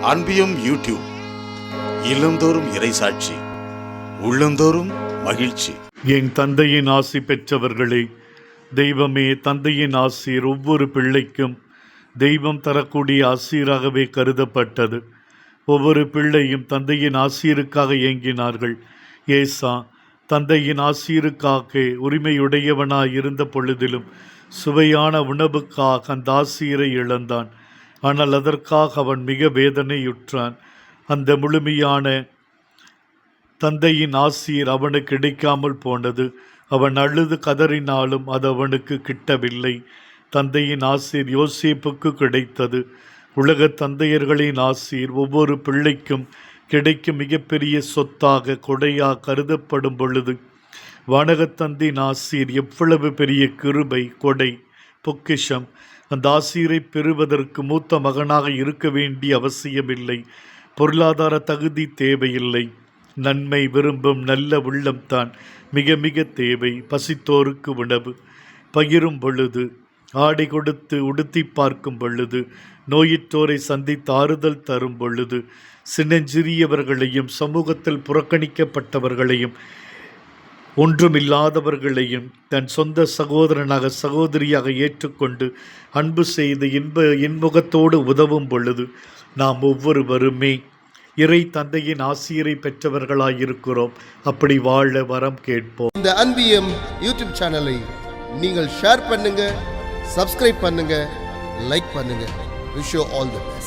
அன்பியும் YouTube இல்லந்தோறும் இறைசாட்சி, உள்ளந்தோறும் மகிழ்ச்சி. என் தந்தையின் ஆசி பெற்றவர்களே, தெய்வமே தந்தையின் ஆசீர் ஒவ்வொரு பிள்ளைக்கும் தெய்வம் தரக்கூடிய ஆசீராகவே கருதப்பட்டது. ஒவ்வொரு பிள்ளையும் தந்தையின் ஆசீருக்காக ஏங்கினார்கள். ஏசா தந்தையின் ஆசீருக்காக உரிமையுடையவனாய் இருந்த பொழுதிலும் சுவையான உணவுக்காக அந்த ஆசீரை இழந்தான். ஆனால் அதற்காக அவன் மிக வேதனையுற்றான். அந்த முழுமையான தந்தையின் ஆசீர் அவனுக்கு கிடைக்காமல் போனது. அவன் அழுது கதறினாலும் அது அவனுக்கு கிட்டவில்லை. தந்தையின் ஆசீர் யோசேப்புக்கு கிடைத்தது. உலக தந்தையர்களின் ஆசீர் ஒவ்வொரு பிள்ளைக்கும் கிடைக்கும் மிகப்பெரிய சொத்தாக கொடையாக கருதப்படும் பொழுது வானகத்தந்தின் ஆசீர் எவ்வளவு பெரிய கிருபை, கொடை, பொக்கிஷம். அந்த ஆசீரை பெறுவதற்கு மூத்த மகனாக இருக்க வேண்டிய அவசியமில்லை. பொருளாதார தகுதி தேவையில்லை. நன்மை விரும்பும் நல்ல உள்ளம்தான் மிக மிக தேவை. பசித்தோருக்கு உணவு பகிரும் பொழுது, ஆடை கொடுத்து உடுத்தி பார்க்கும் பொழுது, நோயிற்றோரை சந்தித்து ஆறுதல் தரும் பொழுது, சின்னஞ்சிறியவர்களையும் சமூகத்தில் புறக்கணிக்கப்பட்டவர்களையும் ஒன்றுமில்லாதவர்களையும் தன் சொந்த சகோதரனாக சகோதரியாக ஏற்றுக்கொண்டு அன்பு செய்து இன்முகத்தோடு உதவும் பொழுது நாம் ஒவ்வொருவருமே இறை தந்தையின் ஆசீரை பெற்றவர்களாயிருக்கிறோம். அப்படி வாழ வரம் கேட்போம். இந்த அன்பியம் யூடியூப் சேனலை நீங்கள் ஷேர் பண்ணுங்க, சப்ஸ்கிரைப் பண்ணுங்க, லைக் பண்ணுங்க. Wish you all the best.